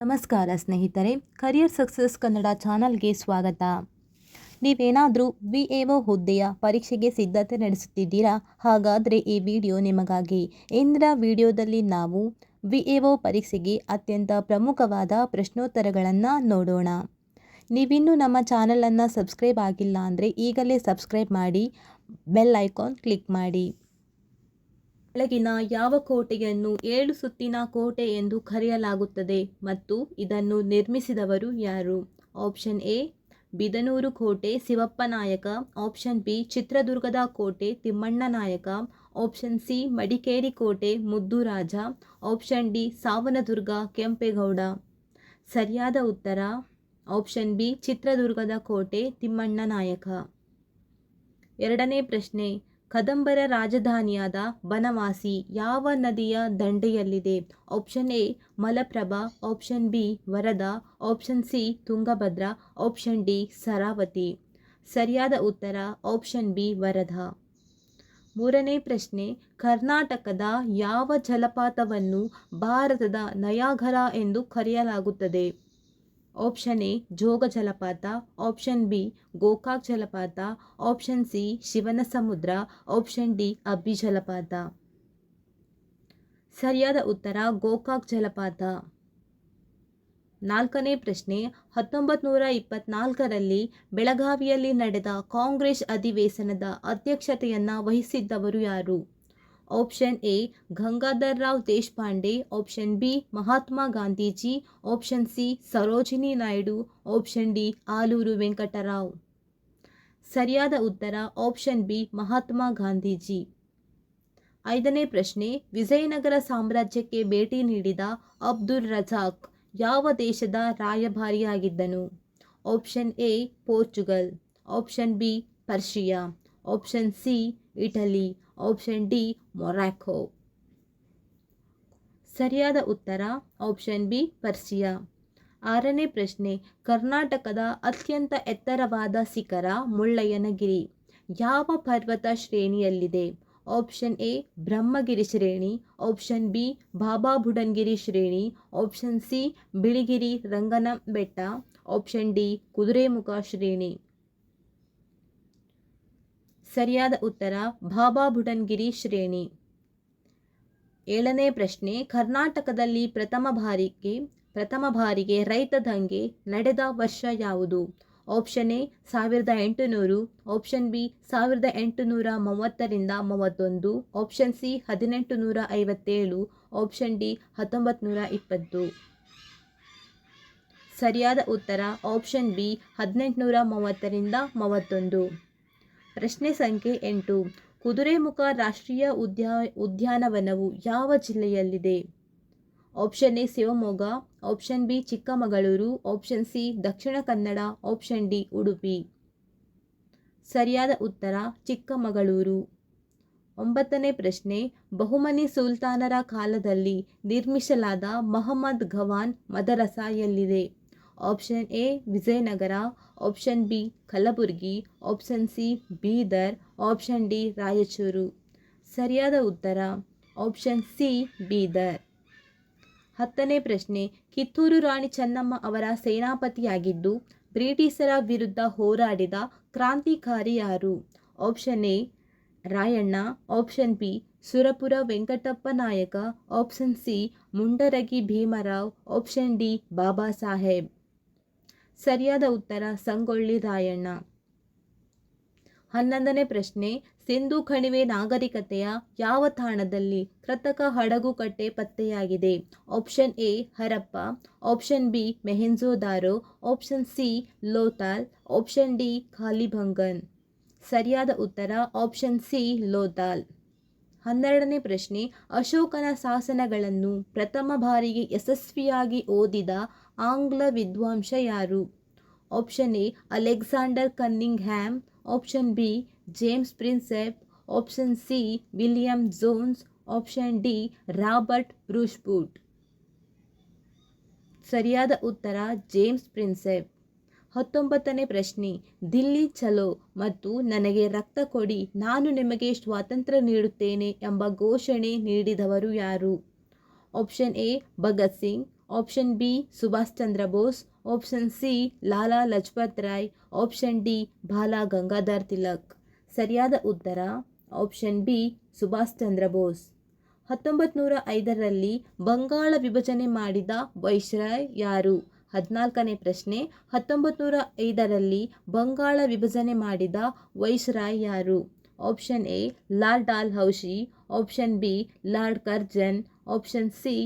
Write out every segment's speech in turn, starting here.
ನಮಸ್ಕಾರ ಸ್ನೇಹಿತರೆ, career success Kannada ಚಾನಲ್ಗೆ ಸ್ವಾಗತ. ನೀವೇನಾದರೂ VAO ಹುದ್ದೆಯ ಪರೀಕ್ಷೆಗೆ ಸಿದ್ಧತೆ ನಡೆಸುತ್ತಿದ್ದೀರಾ? ಹಾಗಾದರೆ ಈ ವಿಡಿಯೋ ನಿಮಗಾಗಿ. ಇಂದಿನ ವಿಡಿಯೋದಲ್ಲಿ ನಾವು VAO ಪರೀಕ್ಷೆಗೆ ಅತ್ಯಂತ ಪ್ರಮುಖವಾದ ಪ್ರಶ್ನೋತ್ತರಗಳನ್ನು ನೋಡೋಣ. ನೀವಿನ್ನೂ ನಮ್ಮ ಚಾನಲನ್ನು ಸಬ್ಸ್ಕ್ರೈಬ್ ಆಗಿಲ್ಲ ಅಂದರೆ ಈಗಲೇ ಸಬ್ಸ್ಕ್ರೈಬ್ ಮಾಡಿ, ಬೆಲ್ ಐಕಾನ್ ಕ್ಲಿಕ್ ಮಾಡಿ. ಕೆಳಗಿನ ಯಾವ ಕೋಟೆಯನ್ನು 7 ಸುತ್ತಿನ ಕೋಟೆ ಎಂದು ಕರೆಯಲಾಗುತ್ತದೆ ಮತ್ತು ಇದನ್ನು ನಿರ್ಮಿಸಿದವರು ಯಾರು? ಆಪ್ಷನ್ ಎ ಬಿದನೂರು ಕೋಟೆ ಶಿವಪ್ಪ ನಾಯಕ, ಆಪ್ಷನ್ ಬಿ ಚಿತ್ರದುರ್ಗದ ಕೋಟೆ ತಿಮ್ಮಣ್ಣ ನಾಯಕ, ಆಪ್ಷನ್ ಸಿ ಮಡಿಕೇರಿ ಕೋಟೆ ಮುದ್ದುರಾಜ, ಆಪ್ಷನ್ ಡಿ ಸಾವನದುರ್ಗ ಕೆಂಪೇಗೌಡ. ಸರಿಯಾದ ಉತ್ತರ ಆಪ್ಷನ್ ಬಿ ಚಿತ್ರದುರ್ಗದ ಕೋಟೆ ತಿಮ್ಮಣ್ಣ ನಾಯಕ. ಎರಡನೇ ಪ್ರಶ್ನೆ, ಕದಂಬರ ರಾಜಧಾನಿಯಾದ ಬನವಾಸಿ ಯಾವ ನದಿಯ ದಂಡೆಯಲ್ಲಿದೆ? Option A Malaprabha, option B Varada, option C Tungabhadra, option D Sharavati. ಸರಿಯಾದ ಉತ್ತರ ಆಪ್ಷನ್ ಬಿ ವರದಾ. ಮೂರನೇ ಪ್ರಶ್ನೆ, ಕರ್ನಾಟಕದ ಯಾವ ಜಲಪಾತವನ್ನು ಭಾರತದ ನಯಾಗರಾ ಎಂದು ಕರೆಯಲಾಗುತ್ತದೆ? ಆಪ್ಷನ್ ಎ ಜೋಗ ಜಲಪಾತ, ಆಪ್ಷನ್ ಬಿ ಗೋಕಾಕ್ ಜಲಪಾತ, ಆಪ್ಷನ್ ಸಿ ಶಿವನ ಸಮುದ್ರ, ಆಪ್ಷನ್ ಡಿ ಅಬ್ಬಿ ಜಲಪಾತ. ಸರಿಯಾದ ಉತ್ತರ ಗೋಕಾಕ್ ಜಲಪಾತ. ನಾಲ್ಕನೇ ಪ್ರಶ್ನೆ, 1924ರಲ್ಲಿ ಬೆಳಗಾವಿಯಲ್ಲಿ ನಡೆದ ಕಾಂಗ್ರೆಸ್ ಅಧಿವೇಶನದ ಅಧ್ಯಕ್ಷತೆಯನ್ನು ವಹಿಸಿದ್ದವರು ಯಾರು? Option A Gangadhar Rao Deshpande, option B Mahatma Gandhiji, option C Sarojini Naidu, option D Alur Venkata Rao. ಸರಿಯಾದ ಉತ್ತರ ಆಪ್ಷನ್ ಬಿ ಮಹಾತ್ಮ ಗಾಂಧೀಜಿ. ಐದನೇ ಪ್ರಶ್ನೆ, ವಿಜಯನಗರ ಸಾಮ್ರಾಜ್ಯಕ್ಕೆ ಭೇಟಿ ನೀಡಿದ ಅಬ್ದುಲ್ ರಜಾಕ್ ಯಾವ ದೇಶದ ರಾಯಭಾರಿಯಾಗಿದ್ದನು? Option A Portugal, option B Persia, option C Italy, option D Morocco. ಸರಿಯಾದ ಉತ್ತರ ಆಪ್ಷನ್ ಬಿ ಪರ್ಷಿಯಾ. ಆರನೇ ಪ್ರಶ್ನೆ, ಕರ್ನಾಟಕದ ಅತ್ಯಂತ ಎತ್ತರವಾದ ಶಿಖರ ಮುಳ್ಳಯ್ಯನಗಿರಿ ಯಾವ ಪರ್ವತ ಶ್ರೇಣಿಯಲ್ಲಿದೆ? ಆಪ್ಷನ್ ಎ ಬ್ರಹ್ಮಗಿರಿ ಶ್ರೇಣಿ, ಆಪ್ಷನ್ ಬಿ ಬಾಬಾ ಬುಡನ್ಗಿರಿ ಶ್ರೇಣಿ, option C Biligiri Rangana Betta, option D Kudremukh ಶ್ರೇಣಿ. ಸರಿಯಾದ ಉತ್ತರ ಬಾಬಾ ಬುಡನ್ಗಿರಿ ಶ್ರೇಣಿ. ಏಳನೇ ಪ್ರಶ್ನೆ, ಕರ್ನಾಟಕದಲ್ಲಿ ಪ್ರಥಮ ಬಾರಿಗೆ ರೈತ ದಂಗೆ ನಡೆದ ವರ್ಷ ಯಾವುದು? Option A 1800, option B 1830-31, option C 1857, option D 1920. ಸರಿಯಾದ ಉತ್ತರ ಆಪ್ಷನ್ ಬಿ 1830-31. ಪ್ರಶ್ನೆ ಸಂಖ್ಯೆ 8, ಕುದುರೆಮುಖ ರಾಷ್ಟ್ರೀಯ ಉದ್ಯಾನವನವು ಯಾವ ಜಿಲ್ಲೆಯಲ್ಲಿದೆ? Option A Shivamogga, option B Chikkamagaluru, option C Dakshina Kannada, option D Udupi. ಸರಿಯಾದ ಉತ್ತರ ಚಿಕ್ಕಮಗಳೂರು. 9ನೇ ಪ್ರಶ್ನೆ, ಬಹುಮನಿ ಸುಲ್ತಾನರ ಕಾಲದಲ್ಲಿ ನಿರ್ಮಿಸಲಾದ ಮಹಮ್ಮದ್ ಗವಾನ್ ಮದರಸ ಎಲ್ಲಿದೆ? Option A Vijayanagara, option B Kalaburagi, option C Bidar, option D Raichur. ಸರಿಯಾದ ಉತ್ತರ ಆಪ್ಷನ್ ಸಿ ಬೀದರ್. 10ನೇ ಪ್ರಶ್ನೆ, ಕಿತ್ತೂರು ರಾಣಿ ಚೆನ್ನಮ್ಮ ಅವರ ಸೇನಾಪತಿಯಾಗಿದ್ದು ಬ್ರಿಟಿಷರ ವಿರುದ್ಧ ಹೋರಾಡಿದ ಕ್ರಾಂತಿಕಾರಿ ಯಾರು? Option A Rayanna, option B Surapura Venkatappa Nayaka, option C Mundaragi Bhimrao, option D Baba Saheb. ಸರಿಯಾದ ಉತ್ತರ ಸಂಗೊಳ್ಳಿ ರಾಯಣ್ಣ. 11ನೇ ಪ್ರಶ್ನೆ, ಸಿಂಧೂ ಕಣಿವೆ ನಾಗರಿಕತೆಯ ಯಾವ ತಾಣದಲ್ಲಿ ಕೃತಕ ಹಡಗುಕಟ್ಟೆ ಪತ್ತೆಯಾಗಿದೆ? Option A Harappa, option B Mohenjodaro, option C Lothal, option D Kalibangan. ಸರಿಯಾದ ಉತ್ತರ ಆಪ್ಷನ್ ಸಿ ಲೋಥಾಲ್. 12ನೇ ಪ್ರಶ್ನೆ, ಅಶೋಕನ ಶಾಸನಗಳನ್ನು ಪ್ರಥಮ ಬಾರಿಗೆ ಯಶಸ್ವಿಯಾಗಿ ಓದಿದ ಆಂಗ್ಲ ವಿದ್ವಾಂಸ ಯಾರು? Option A Alexander Cunningham, option B James Prinsep, option C William Jones, option D Robert Bruce Foote. ಸರಿಯಾದ ಉತ್ತರ ಜೇಮ್ಸ್ ಪ್ರಿನ್ಸೆಪ್. 19ನೇ ಪ್ರಶ್ನೆ, ದಿಲ್ಲಿ ಚಲೋ ಮತ್ತು ನನಗೆ ರಕ್ತ ಕೊಡಿ ನಾನು ನಿಮಗೆ ಸ್ವಾತಂತ್ರ್ಯ ನೀಡುತ್ತೇನೆ ಎಂಬ ಘೋಷಣೆ ನೀಡಿದವರು ಯಾರು? Option A Bhagat Singh, option B Subhash Chandra Bose, option C Lala Lajpat Rai, option D Bal Gangadhar Tilak. ಸರಿಯಾದ ಉತ್ತರ ಆಪ್ಷನ್ ಬಿ ಸುಭಾಷ್ ಚಂದ್ರ ಬೋಸ್. 1905ರಲ್ಲಿ ಬಂಗಾಳ ವಿಭಜನೆ ಮಾಡಿದ ವೈಸ್ರಾಯ್ ಯಾರು? 14ನೇ ಪ್ರಶ್ನೆ. 1905ರಲ್ಲಿ ಬಂಗಾಳ ವಿಭಜನೆ ಮಾಡಿದ ವೈಸ್ರಾಯ್ ಯಾರು? Option A lord Dalhousie, option B lord Curzon, option C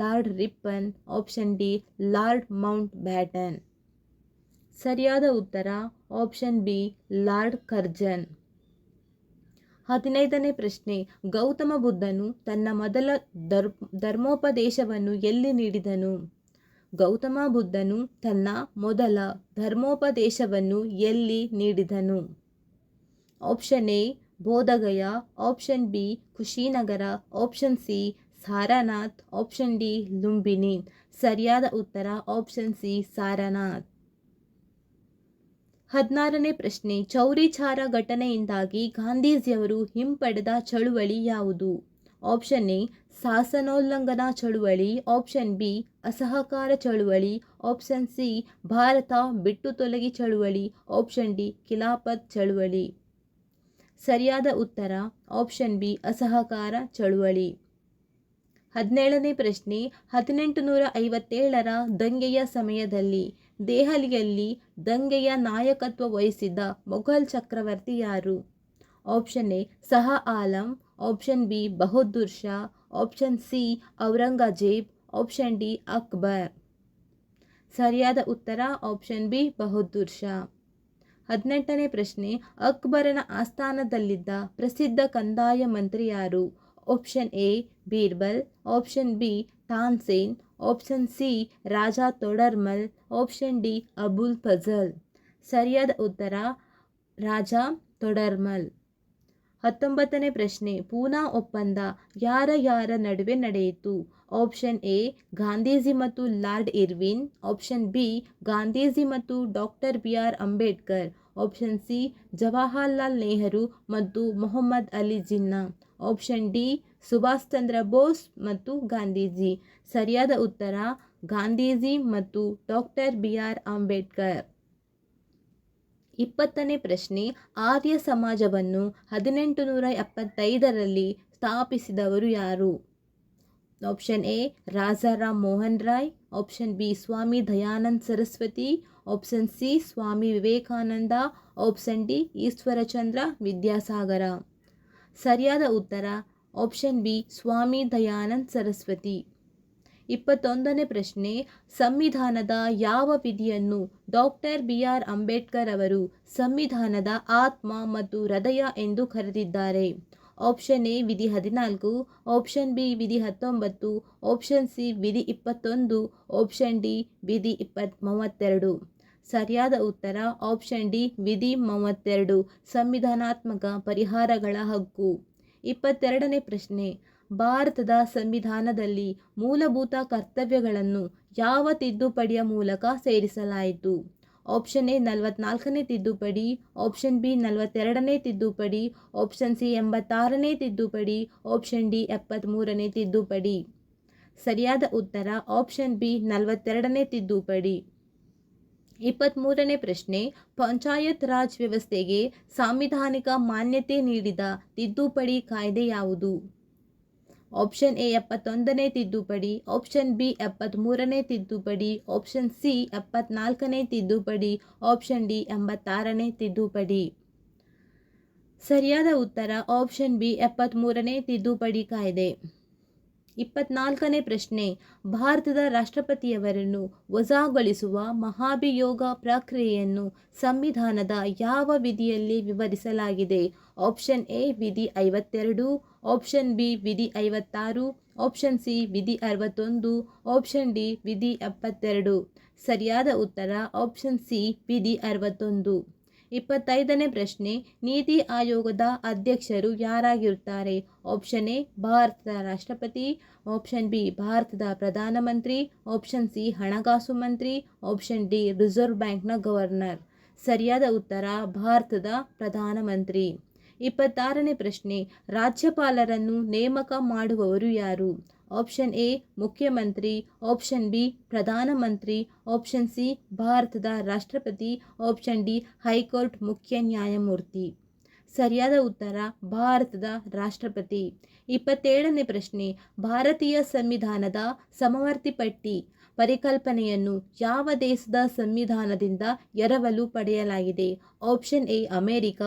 lord Ripon, option D lord Mount baton. ಸರಿಯಾದ ಉತ್ತರ ಆಪ್ಷನ್ ಬಿ ಲಾರ್ಡ್ ಕರ್ಜನ್. 15ನೇ ಪ್ರಶ್ನೆ. ಗೌತಮ ಬುದ್ಧನು ತನ್ನ ಮೊದಲ ಧರ್ಮೋಪದೇಶವನ್ನು ಎಲ್ಲಿ ನೀಡಿದನು? ಗೌತಮ ಬುದ್ಧನು ತನ್ನ ಮೊದಲ ಧರ್ಮೋಪದೇಶವನ್ನು ಎಲ್ಲಿ ನೀಡಿದನು? Option A Bodh Gaya, option B Kushinagar, option C Sarnath, option D Lumbini. ಸರಿಯಾದ ಉತ್ತರ ಆಪ್ಷನ್ ಸಿ ಸಾರನಾಥ್. 16ನೇ ಪ್ರಶ್ನೆ. ಚೌರಿ ಚೌರಾ ಘಟನೆಯಿಂದಾಗಿ ಗಾಂಧೀಜಿಯವರು ಹಿಂಪಡೆದ ಚಳುವಳಿ ಯಾವುದು? ಆಪ್ಷನ್ ಎ ಶಾಸನೋಲ್ಲಂಘನಾ ಚಳುವಳಿ, ಆಪ್ಷನ್ ಬಿ ಅಸಹಕಾರ ಚಳುವಳಿ, ಆಪ್ಷನ್ ಸಿ ಭಾರತ ಬಿಟ್ಟು ತೊಲಗಿ ಚಳುವಳಿ, ಆಪ್ಷನ್ ಡಿ ಖಿಲಾಫತ್ ಚಳುವಳಿ. ಸರಿಯಾದ ಉತ್ತರ ಆಪ್ಷನ್ ಬಿ ಅಸಹಕಾರ ಚಳುವಳಿ. 17ನೇ ಪ್ರಶ್ನೆ. 1857ರ ದಂಗೆಯ ಸಮಯದಲ್ಲಿ ದೆಹಲಿಯಲ್ಲಿ ದಂಗೆಯ ನಾಯಕತ್ವ ವಹಿಸಿದ್ದ ಮೊಘಲ್ ಚಕ್ರವರ್ತಿ ಯಾರು? Option A Shah Alam, option B Bahadur Shah, option C Aurangzeb, option D Akbar. ಸರಿಯಾದ ಉತ್ತರ ಆಪ್ಷನ್ ಬಿ ಬಹದ್ದೂರ್ ಶಾ. 18ನೇ ಪ್ರಶ್ನೆ. ಅಕ್ಬರನ ಆಸ್ಥಾನದಲ್ಲಿದ್ದ ಪ್ರಸಿದ್ಧ ಕಂದಾಯ ಮಂತ್ರಿ ಯಾರು? Option A Birbal, option B Tansen, option C Raja Todarmal, option D Abul Fazal. ಸರಿಯಾದ ಉತ್ತರ ರಾಜ ತೊಡರ್ಮಲ್. 19ನೇ ಪ್ರಶ್ನೆ. ಪೂನಾ ಒಪ್ಪಂದ ಯಾರ ನಡುವೆ ನಡೆಯಿತು? ಆಪ್ಷನ್ ಎ ಗಾಂಧೀಜಿ ಮತ್ತು lord Irwin, option B Gandhiji ಮತ್ತು doctor B R. Ambedkar, option C Jawaharlal Nehru ಮತ್ತು ಮೊಹಮ್ಮದ್ ಅಲಿ ಜಿನ್ನಾ, ಆಪ್ಷನ್ ಡಿ ಸುಭಾಷ್ ಚಂದ್ರ ಬೋಸ್ ಮತ್ತು ಗಾಂಧೀಜಿ. ಸರಿಯಾದ ಉತ್ತರ ಗಾಂಧೀಜಿ ಮತ್ತು ಡಾಕ್ಟರ್ ಬಿ.ಆರ್. ಅಂಬೇಡ್ಕರ್. 20ನೇ ಪ್ರಶ್ನೆ. ಆರ್ಯ ಸಮಾಜವನ್ನು 1875ರಲ್ಲಿ ಸ್ಥಾಪಿಸಿದವರು ಯಾರು? Option A Rajaram Mohan Roy, option B Swami Dayananda Saraswati, option C Swami Vivekananda, option D Ishwarchandra Vidyasagar. ಸರಿಯಾದ ಉತ್ತರ ಆಪ್ಷನ್ ಬಿ ಸ್ವಾಮಿ ದಯಾನಂದ ಸರಸ್ವತಿ. 21ನೇ ಪ್ರಶ್ನೆ. ಸಂವಿಧಾನದ ಯಾವ ವಿಧಿಯನ್ನು ಡಾಕ್ಟರ್ ಬಿ.ಆರ್. ಅಂಬೇಡ್ಕರ್ ಅವರು ಸಂವಿಧಾನದ ಆತ್ಮ ಮತ್ತು ಹೃದಯ ಎಂದು ಕರೆದಿದ್ದಾರೆ? ಆಪ್ಷನ್ ಎ ವಿಧಿ 14, ಆಪ್ಷನ್ ಬಿ ವಿಧಿ 19, ಆಪ್ಷನ್ ಸಿ ವಿಧಿ 21, ಆಪ್ಷನ್ ಡಿ ವಿಧಿ 32. ಸರಿಯಾದ ಉತ್ತರ ಆಪ್ಷನ್ ಡಿ ವಿಧಿ 32 ಸಂವಿಧಾನಾತ್ಮಕ ಪರಿಹಾರಗಳ ಹಕ್ಕು. 22ನೇ ಪ್ರಶ್ನೆ. ಭಾರತದ ಸಂವಿಧಾನದಲ್ಲಿ ಮೂಲಭೂತ ಕರ್ತವ್ಯಗಳನ್ನು ಯಾವ ತಿದ್ದುಪಡಿಯ ಮೂಲಕ ಸೇರಿಸಲಾಯಿತು? ಆಪ್ಷನ್ ಎ 44ನೇ ತಿದ್ದುಪಡಿ, ಆಪ್ಷನ್ ಬಿ 42ನೇ ತಿದ್ದುಪಡಿ, ಆಪ್ಷನ್ ಸಿ 86ನೇ ತಿದ್ದುಪಡಿ, ಆಪ್ಷನ್ ಡಿ 73ನೇ ತಿದ್ದುಪಡಿ. ಸರಿಯಾದ ಉತ್ತರ ಆಪ್ಷನ್ ಬಿ 42ನೇ ತಿದ್ದುಪಡಿ. 23ನೇ ಪ್ರಶ್ನೆ. ಪಂಚಾಯತ್ ರಾಜ್ ವ್ಯವಸ್ಥೆಗೆ ಸಾಂವಿಧಾನಿಕ ಮಾನ್ಯತೆ ನೀಡಿದ ತಿದ್ದುಪಡಿ ಕಾಯ್ದೆ ಯಾವುದು? ಆಪ್ಷನ್ ಎ 71ನೇ ತಿದ್ದುಪಡಿ, ಆಪ್ಷನ್ ಬಿ 73ನೇ ತಿದ್ದುಪಡಿ, ಆಪ್ಷನ್ ಸಿ 74ನೇ ತಿದ್ದುಪಡಿ, ಆಪ್ಷನ್ ಡಿ 86ನೇ ತಿದ್ದುಪಡಿ. ಸರಿಯಾದ ಉತ್ತರ ಆಪ್ಷನ್ ಬಿ 73ನೇ ತಿದ್ದುಪಡಿ ಕಾಯ್ದೆ. 24ನೇ ಪ್ರಶ್ನೆ. ಭಾರತದ ರಾಷ್ಟ್ರಪತಿಯವರನ್ನು ವಜಾಗೊಳಿಸುವ ಮಹಾಭಿಯೋಗ ಪ್ರಕ್ರಿಯೆಯನ್ನು ಸಂವಿಧಾನದ ಯಾವ ವಿಧಿಯಲ್ಲಿ ವಿವರಿಸಲಾಗಿದೆ? ಆಪ್ಷನ್ ಎ ವಿಧಿ 52, ಆಪ್ಷನ್ ಬಿ ವಿಧಿ 56, ಆಪ್ಷನ್ ಸಿ ವಿಧಿ 61, ಆಪ್ಷನ್ ಡಿ ವಿಧಿ 72. ಸರಿಯಾದ ಉತ್ತರ ಆಪ್ಷನ್ ಸಿ ವಿಧಿ 61. 25ನೇ ಪ್ರಶ್ನೆ. ನೀತಿ ಆಯೋಗದ ಅಧ್ಯಕ್ಷರು ಯಾರಾಗಿರುತ್ತಾರೆ? ಆಪ್ಷನ್ ಎ ಭಾರತದ ರಾಷ್ಟ್ರಪತಿ, ಆಪ್ಷನ್ ಬಿ ಭಾರತದ ಪ್ರಧಾನಮಂತ್ರಿ, ಆಪ್ಷನ್ ಸಿ ಹಣಕಾಸು ಮಂತ್ರಿ, ಆಪ್ಷನ್ ಡಿ ರಿಸರ್ವ್ ಬ್ಯಾಂಕ್ನ ಗವರ್ನರ್. ಸರಿಯಾದ ಉತ್ತರ ಭಾರತದ ಪ್ರಧಾನಮಂತ್ರಿ. 26ನೇ ಪ್ರಶ್ನೆ. ರಾಜ್ಯಪಾಲರನ್ನು ನೇಮಕ ಮಾಡುವವರು ಯಾರು? ಆಪ್ಷನ್ ಎ ಮುಖ್ಯಮಂತ್ರಿ, ಆಪ್ಷನ್ ಬಿ ಪ್ರಧಾನಮಂತ್ರಿ, ಆಪ್ಷನ್ ಸಿ ಭಾರತದ ರಾಷ್ಟ್ರಪತಿ, ಆಪ್ಷನ್ ಡಿ ಹೈಕೋರ್ಟ್ ಮುಖ್ಯ ನ್ಯಾಯಮೂರ್ತಿ. ಸರಿಯಾದ ಉತ್ತರ ಭಾರತದ ರಾಷ್ಟ್ರಪತಿ. 27ನೇ ಪ್ರಶ್ನೆ, ಭಾರತೀಯ ಸಂವಿಧಾನದ ಸಮವರ್ತಿ ಪಟ್ಟಿ ಪರಿಕಲ್ಪನೆಯನ್ನು ಯಾವ ದೇಶದ ಸಂವಿಧಾನದಿಂದ ಎರವಲು ಪಡೆಯಲಾಗಿದೆ? Option A America,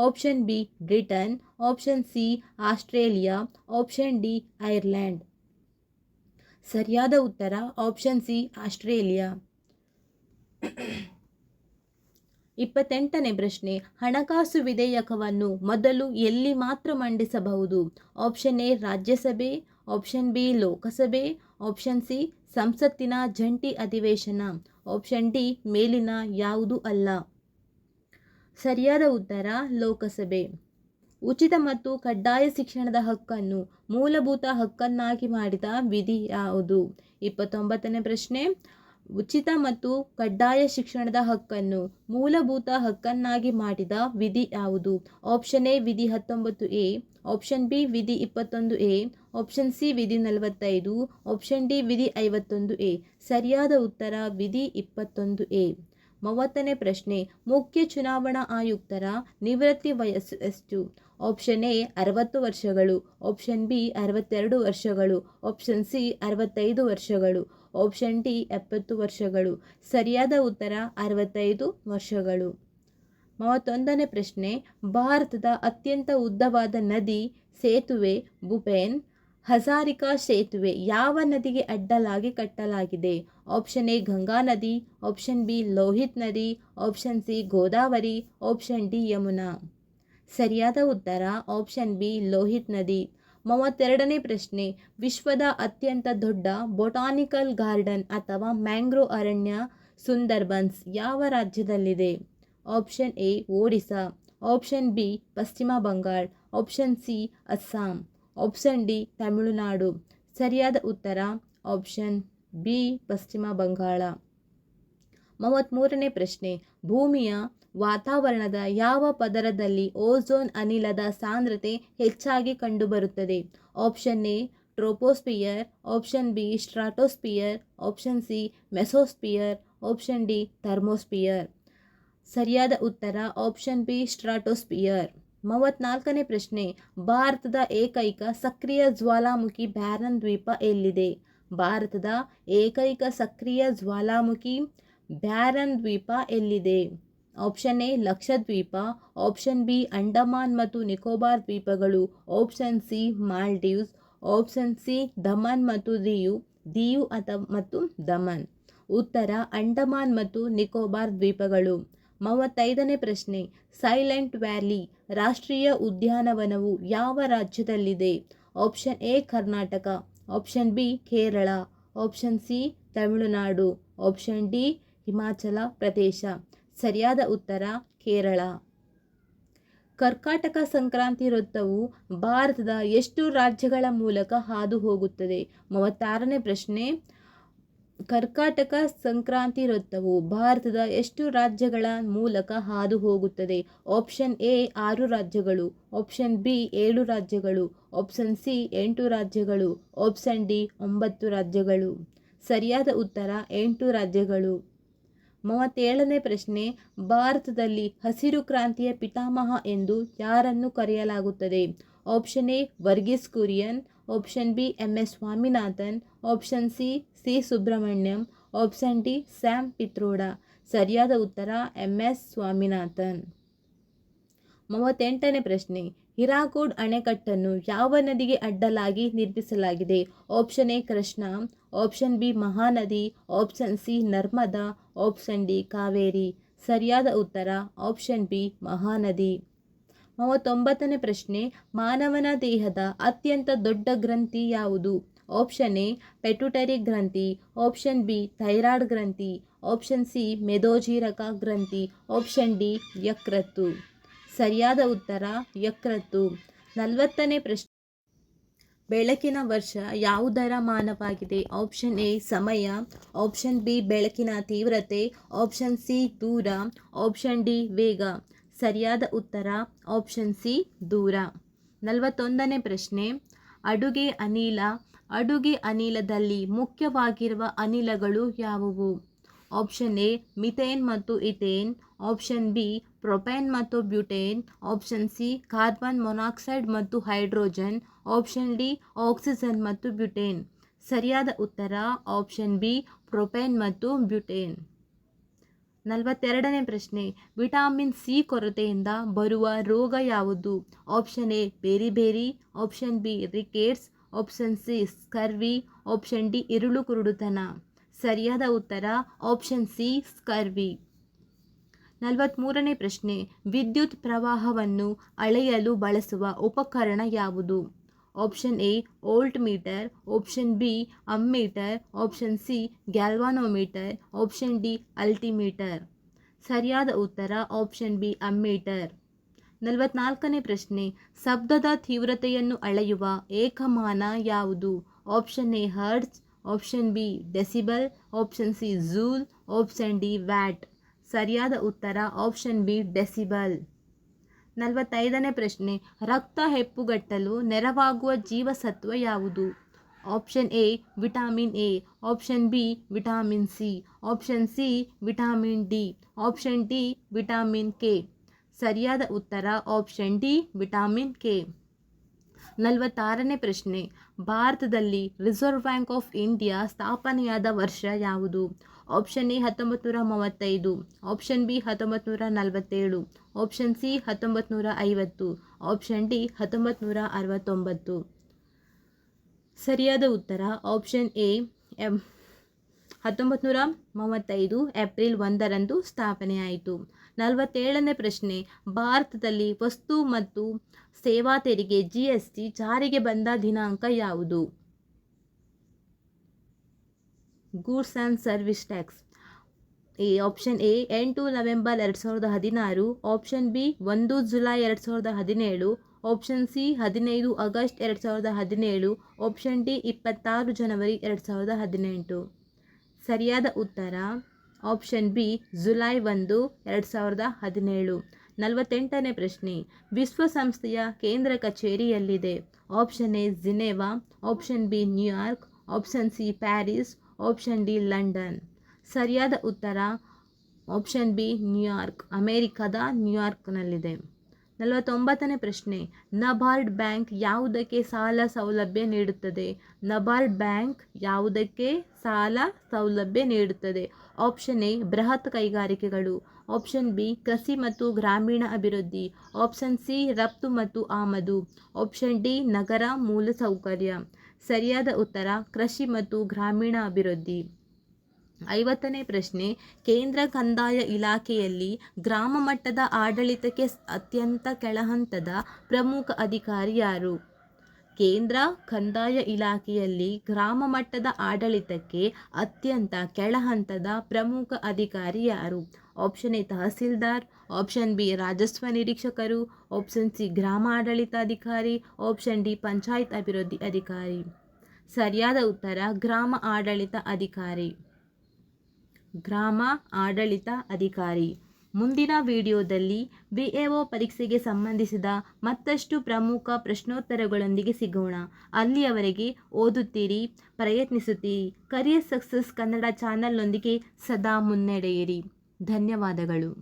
option B Britain, option C Australia, option D Ireland. ಸರಿಯಾದ ಉತ್ತರ ಆಪ್ಷನ್ ಸಿ ಆಸ್ಟ್ರೇಲಿಯಾ. 28ನೇ ಪ್ರಶ್ನೆ, ಹಣಕಾಸು ವಿಧೇಯಕವನ್ನು ಮೊದಲು ಎಲ್ಲಿ ಮಾತ್ರ ಮಂಡಿಸಬಹುದು? ಆಪ್ಷನ್ ಎ ರಾಜ್ಯಸಭೆ, ಆಪ್ಷನ್ ಬಿ ಲೋಕಸಭೆ, ಆಪ್ಷನ್ ಸಿ ಸಂಸತ್ತಿನ ಜಂಟಿ ಅಧಿವೇಶನ, ಆಪ್ಷನ್ ಡಿ ಮೇಲಿನ ಯಾವುದೂ ಅಲ್ಲ. ಸರಿಯಾದ ಉತ್ತರ ಲೋಕಸಭೆ. ಉಚಿತ ಮತ್ತು ಕಡ್ಡಾಯ ಶಿಕ್ಷಣದ ಹಕ್ಕನ್ನು ಮೂಲಭೂತ ಹಕ್ಕನ್ನಾಗಿ ಮಾಡಿದ ವಿಧಿ ಯಾವುದು? 29ನೇ ಪ್ರಶ್ನೆ, ಉಚಿತ ಮತ್ತು ಕಡ್ಡಾಯ ಶಿಕ್ಷಣದ ಹಕ್ಕನ್ನು ಮೂಲಭೂತ ಹಕ್ಕನ್ನಾಗಿ ಮಾಡಿದ ವಿಧಿ ಯಾವುದು? ಆಪ್ಷನ್ ಎ ವಿಧಿ 19A, ಆಪ್ಷನ್ ಬಿ ವಿಧಿ 21A, ಆಪ್ಷನ್ ಸಿ ವಿಧಿ 45, ಆಪ್ಷನ್ ಡಿ ವಿಧಿ 51A. ಸರಿಯಾದ ಉತ್ತರ ವಿಧಿ 21A. 30ನೇ ಪ್ರಶ್ನೆ, ಮುಖ್ಯ ಚುನಾವಣಾ ಆಯುಕ್ತರ ನಿವೃತ್ತಿ ವಯಸ್ಸು ಎಷ್ಟು? ಆಪ್ಷನ್ ಎ 60 ವರ್ಷಗಳು, ಆಪ್ಷನ್ ಬಿ 62 ವರ್ಷಗಳು, ಆಪ್ಷನ್ ಸಿ 65 ವರ್ಷಗಳು, ಆಪ್ಷನ್ ಡಿ 70 ವರ್ಷಗಳು. ಸರಿಯಾದ ಉತ್ತರ 65 ವರ್ಷಗಳು. 31ನೇ ಪ್ರಶ್ನೆ, ಭಾರತದ ಅತ್ಯಂತ ಉದ್ದವಾದ ನದಿ ಸೇತುವೆ ಭೂಪೇನ್ ಹಜಾರಿಕಾ ಸೇತುವೆ ಯಾವ ನದಿಗೆ ಅಡ್ಡಲಾಗಿ ಕಟ್ಟಲಾಗಿದೆ? ಆಪ್ಷನ್ ಎ ಗಂಗಾ ನದಿ, ಆಪ್ಷನ್ ಬಿ ಲೋಹಿತ್ ನದಿ, option C Godavari, option D Yamuna. ಸರಿಯಾದ ಉತ್ತರ ಆಪ್ಷನ್ ಬಿ ಲೋಹಿತ್ ನದಿ. 32ನೇ ಪ್ರಶ್ನೆ, ವಿಶ್ವದ ಅತ್ಯಂತ ದೊಡ್ಡ ಬೊಟಾನಿಕಲ್ ಗಾರ್ಡನ್ ಅಥವಾ ಮ್ಯಾಂಗ್ರೋವ್ ಅರಣ್ಯ ಸುಂದರ್ಬನ್ಸ್ ಯಾವ ರಾಜ್ಯದಲ್ಲಿದೆ? Option A Odisha, option B Paschim Bangal, option C Assam, option D Tamil Nadu. ಸರಿಯಾದ ಉತ್ತರ ಆಪ್ಷನ್ ಬಿ ಪಶ್ಚಿಮ ಬಂಗಾಳ. 33ನೇ ಪ್ರಶ್ನೆ, ಭೂಮಿಯ ವಾತಾವರಣದ ಯಾವ ಪದರದಲ್ಲಿ ಓಝೋನ್ ಅನಿಲದ ಸಾಂದ್ರತೆ ಹೆಚ್ಚಾಗಿ ಕಂಡುಬರುತ್ತದೆ? Option A troposphere, option B stratosphere, option C mesosphere, option D thermosphere. ಸರಿಯಾದ ಉತ್ತರ ಆಪ್ಷನ್ ಬಿ ಸ್ಟ್ರಾಟೋಸ್ಪಿಯರ್. 34ನೇ ಪ್ರಶ್ನೆ, ಭಾರತದ ಏಕೈಕ ಸಕ್ರಿಯ ಜ್ವಾಲಾಮುಖಿ ಬ್ಯಾರನ್ ದ್ವೀಪ ಎಲ್ಲಿದೆ? ಭಾರತದ ಏಕೈಕ ಸಕ್ರಿಯ ಜ್ವಾಲಾಮುಖಿ ಬ್ಯಾರನ್ ದ್ವೀಪ ಎಲ್ಲಿದೆ? Option A Lakshadweep, option B Andaman ಮತ್ತು ನಿಕೋಬಾರ್ ದ್ವೀಪಗಳು, option C Maldives, option C Daman ಮತ್ತು ದಿಯು ಮತ್ತು ದಮನ್. ಉತ್ತರ ಅಂಡಮಾನ್ ಮತ್ತು ನಿಕೋಬಾರ್ ದ್ವೀಪಗಳು. 35ನೇ ಪ್ರಶ್ನೆ, ಸೈಲೆಂಟ್ ವ್ಯಾಲಿ ರಾಷ್ಟ್ರೀಯ ಉದ್ಯಾನವನವು ಯಾವ ರಾಜ್ಯದಲ್ಲಿದೆ? Option A Karnataka, option B Kerala, option C Tamil Nadu, option D Himachal Pradesh. ಸರಿಯಾದ ಉತ್ತರ ಕೇರಳ. ಕರ್ಕಾಟಕ ಸಂಕ್ರಾಂತಿ ವೃತ್ತವು ಭಾರತದ ಎಷ್ಟು ರಾಜ್ಯಗಳ ಮೂಲಕ ಹಾದು ಹೋಗುತ್ತದೆ? 36ನೇ ಪ್ರಶ್ನೆ, ಕರ್ಕಾಟಕ ಸಂಕ್ರಾಂತಿ ವೃತ್ತವು ಭಾರತದ ಎಷ್ಟು ರಾಜ್ಯಗಳ ಮೂಲಕ ಹಾದು ಹೋಗುತ್ತದೆ? ಆಪ್ಷನ್ ಎ 6 ರಾಜ್ಯಗಳು, ಆಪ್ಷನ್ ಬಿ 7 ರಾಜ್ಯಗಳು, ಆಪ್ಷನ್ ಸಿ 8 ರಾಜ್ಯಗಳು, ಆಪ್ಷನ್ ಡಿ 9 ರಾಜ್ಯಗಳು. ಸರಿಯಾದ ಉತ್ತರ 8 ರಾಜ್ಯಗಳು. 37ನೇ ಪ್ರಶ್ನೆ, ಭಾರತದಲ್ಲಿ ಹಸಿರು ಕ್ರಾಂತಿಯ ಪಿತಾಮಹ ಎಂದು ಯಾರನ್ನು ಕರೆಯಲಾಗುತ್ತದೆ? Option A Verghese Kurien, option B MS Swaminathan, option C Subramaniam, option D Sam Pitroda. ಸರಿಯಾದ ಉತ್ತರ MS ಸ್ವಾಮಿನಾಥನ್. 38ನೇ ಪ್ರಶ್ನೆ, ಹಿರಾಕೂಡ್ ಅಣೆಕಟ್ಟನ್ನು ಯಾವ ನದಿಗೆ ಅಡ್ಡಲಾಗಿ ನಿರ್ಮಿಸಲಾಗಿದೆ? Option A Krishna, option B Mahanadi, option C Narmada, option D Kaveri. ಸರಿಯಾದ ಉತ್ತರ ಆಪ್ಷನ್ ಬಿ ಮಹಾನದಿ. 39ನೇ ಪ್ರಶ್ನೆ, ಮಾನವನ ದೇಹದ ಅತ್ಯಂತ ದೊಡ್ಡ ಗ್ರಂಥಿ ಯಾವುದು? ಆಪ್ಷನ್ ಎ ಪೆಟ್ಯುಟರಿ ಗ್ರಂಥಿ, ಆಪ್ಷನ್ ಬಿ ಥೈರಾಯ್ಡ್ ಗ್ರಂಥಿ, ಆಪ್ಷನ್ ಸಿ ಮೇದೋಜೀರಕ ಗ್ರಂಥಿ, ಆಪ್ಷನ್ ಡಿ ಯಕೃತ್ತು. ಸರಿಯಾದ ಉತ್ತರ ಯಕೃತ್ತು. 40ನೇ ಪ್ರಶ್ನೆ, ಬೆಳಕಿನ ವರ್ಷ ಯಾವುದರ ಮಾನವಾಗಿದೆ? ಆಪ್ಷನ್ ಎ ಸಮಯ, ಆಪ್ಷನ್ ಬಿ ಬೆಳಕಿನ ತೀವ್ರತೆ, ಆಪ್ಷನ್ ಸಿ ದೂರ, ಆಪ್ಷನ್ ಡಿ ವೇಗ. ಸರಿಯಾದ ಉತ್ತರ ಆಪ್ಷನ್ ಸಿ ದೂರ. 41ನೇ ಪ್ರಶ್ನೆ, ಅಡುಗೆ ಅನಿಲ ಅಡುಗೆ ಅನಿಲದಲ್ಲಿ ಮುಖ್ಯವಾಗಿರುವ ಅನಿಲಗಳು ಯಾವುವು? ಆಪ್ಷನ್ ಎ ಮಿಥೇನ್ ಮತ್ತು ಇಥೇನ್, ಆಪ್ಷನ್ ಬಿ ಪ್ರೊಪೇನ್ ಮತ್ತು butane, option C carbon monoxide ಮತ್ತು ಹೈಡ್ರೋಜನ್, ಆಪ್ಷನ್ ಡಿ ಆಕ್ಸಿಜನ್ ಮತ್ತು ಬ್ಯೂಟೇನ್. ಸರಿಯಾದ ಉತ್ತರ ಆಪ್ಷನ್ ಬಿ ಪ್ರೊಪೇನ್ ಮತ್ತು ಬ್ಯೂಟೇನ್. 42ನೇ ಪ್ರಶ್ನೆ, ವಿಟಮಿನ್ ಸಿ ಕೊರತೆಯಿಂದ ಬರುವ ರೋಗ ಯಾವುದು? Option A beriberi, option B rickets, option C scurvy, option D ಇರುಳು ಕುರುಡುತನ. ಸರಿಯಾದ ಉತ್ತರ ಆಪ್ಷನ್ ಸಿ ಸ್ಕರ್ವಿ. 43ನೇ ಪ್ರಶ್ನೆ, ವಿದ್ಯುತ್ ಪ್ರವಾಹವನ್ನು ಅಳೆಯಲು ಬಳಸುವ ಉಪಕರಣ ಯಾವುದು? Option A voltmeter, option B ammeter, option C galvanometer, option D altimeter. ಸರಿಯಾದ ಉತ್ತರ ಆಪ್ಷನ್ ಬಿ ಅಮ್ಮೀಟರ್. 44ನೇ ಪ್ರಶ್ನೆ, ಶಬ್ದದ ತೀವ್ರತೆಯನ್ನು ಅಳೆಯುವ ಏಕಮಾನ ಯಾವುದು? Option A hertz, option B decibel, option C joule, option D watt. ಸರಿಯಾದ ಉತ್ತರ ಆಪ್ಷನ್ ಬಿ ಡೆಸಿಬಲ್. 45ನೇ ಪ್ರಶ್ನೆ, ರಕ್ತ ಹೆಪ್ಪುಗಟ್ಟಲು ನೆರವಾಗುವ ಜೀವಸತ್ವ ಯಾವುದು? Option A vitamin A, option B vitamin C, option C vitamin D, option D vitamin K. ಸರಿಯಾದ ಉತ್ತರ option D vitamin K. 46ನೇ ಪ್ರಶ್ನೆ, ಭಾರತದಲ್ಲಿ ರಿಸರ್ವ್ ಬ್ಯಾಂಕ್ ಆಫ್ ಇಂಡಿಯಾ ಸ್ಥಾಪನೆಯಾದ ವರ್ಷ ಯಾವುದು? Option A 1935, option B 1947, option C 1950, option D 1969. ಸರಿಯಾದ ಉತ್ತರ option A 1935 April 1ರಂದು ಸ್ಥಾಪನೆಯಾಯಿತು. 47ನೇ ಪ್ರಶ್ನೆ, ಭಾರತದಲ್ಲಿ ವಸ್ತು ಮತ್ತು ಸೇವಾ ತೆರಿಗೆ GST ಜಾರಿಗೆ ಬಂದ ದಿನಾಂಕ ಯಾವುದು? Goods and service tax. Option A 8 November 2016, option B 1 July 2017, option C 15 August 2017, option D 26 ಜನವರಿ 2018. ಸರಿಯಾದ ಉತ್ತರ ಆಪ್ಷನ್ ಬಿ ಜುಲೈ 1, 2017. 48ನೇ ಪ್ರಶ್ನೆ, ವಿಶ್ವಸಂಸ್ಥೆಯ ಕೇಂದ್ರ ಕಚೇರಿ ಎಲ್ಲಿದೆ? Option A Geneva, option B New York, option C Paris, option D London. ಸರಿಯಾದ ಉತ್ತರ ಆಪ್ಷನ್ ಬಿ ನ್ಯೂಯಾರ್ಕ್, ಅಮೆರಿಕದ ನ್ಯೂಯಾರ್ಕ್ನಲ್ಲಿದೆ. 49ನೇ ಪ್ರಶ್ನೆ, ನಬಾರ್ಡ್ ಬ್ಯಾಂಕ್ ಯಾವುದಕ್ಕೆ ಸಾಲ ಸೌಲಭ್ಯ ನೀಡುತ್ತದೆ? ನಬಾರ್ಡ್ ಬ್ಯಾಂಕ್ ಯಾವುದಕ್ಕೆ ಸಾಲ ಸೌಲಭ್ಯ ನೀಡುತ್ತದೆ? ಆಪ್ಷನ್ ಎ ಬೃಹತ್ ಕೈಗಾರಿಕೆಗಳು, ಆಪ್ಷನ್ ಬಿ ಕೃಷಿ ಮತ್ತು ಗ್ರಾಮೀಣ ಅಭಿವೃದ್ಧಿ, ಆಪ್ಷನ್ ಸಿ ರಫ್ತು ಮತ್ತು ಆಮದು, ಆಪ್ಷನ್ ಡಿ ನಗರ ಮೂಲಸೌಕರ್ಯ. ಸರಿಯಾದ ಉತ್ತರ ಕೃಷಿ ಮತ್ತು ಗ್ರಾಮೀಣ ಅಭಿವೃದ್ಧಿ. 50ನೇ ಪ್ರಶ್ನೆ, ಕೇಂದ್ರ ಕಂದಾಯ ಇಲಾಖೆಯಲ್ಲಿ ಗ್ರಾಮ ಮಟ್ಟದ ಆಡಳಿತಕ್ಕೆ ಅತ್ಯಂತ ಕೆಳಹಂತದ ಪ್ರಮುಖ ಅಧಿಕಾರಿ ಯಾರು? ಕೇಂದ್ರ ಕಂದಾಯ ಇಲಾಖೆಯಲ್ಲಿ ಗ್ರಾಮ ಮಟ್ಟದ ಆಡಳಿತಕ್ಕೆ ಅತ್ಯಂತ ಕೆಳಹಂತದ ಪ್ರಮುಖ ಅಧಿಕಾರಿ ಯಾರು? Option A tahsildar, option B ರಾಜಸ್ವ ನಿರೀಕ್ಷಕರು, ಆಪ್ಷನ್ ಸಿ ಗ್ರಾಮ ಆಡಳಿತಾಧಿಕಾರಿ, ಆಪ್ಷನ್ ಡಿ ಪಂಚಾಯತ್ ಅಭಿವೃದ್ಧಿ ಅಧಿಕಾರಿ. ಸರಿಯಾದ ಉತ್ತರ ಗ್ರಾಮ ಆಡಳಿತ ಅಧಿಕಾರಿ. ಗ್ರಾಮ ಆಡಳಿತ ಅಧಿಕಾರಿ. ಮುಂದಿನ ವಿಡಿಯೋದಲ್ಲಿ VAO ಪರೀಕ್ಷೆಗೆ ಸಂಬಂಧಿಸಿದ ಮತ್ತಷ್ಟು ಪ್ರಮುಖ ಪ್ರಶ್ನೋತ್ತರಗಳೊಂದಿಗೆ ಸಿಗೋಣ. ಅಲ್ಲಿಯವರೆಗೆ ಓದುತ್ತೀರಿ, ಪ್ರಯತ್ನಿಸುತ್ತೀರಿ. ಕರಿಯರ್ ಸಕ್ಸಸ್ ಕನ್ನಡ ಚಾನಲ್ನೊಂದಿಗೆ ಸದಾ ಮುನ್ನಡೆಯಿರಿ. ಧನ್ಯವಾದಗಳು.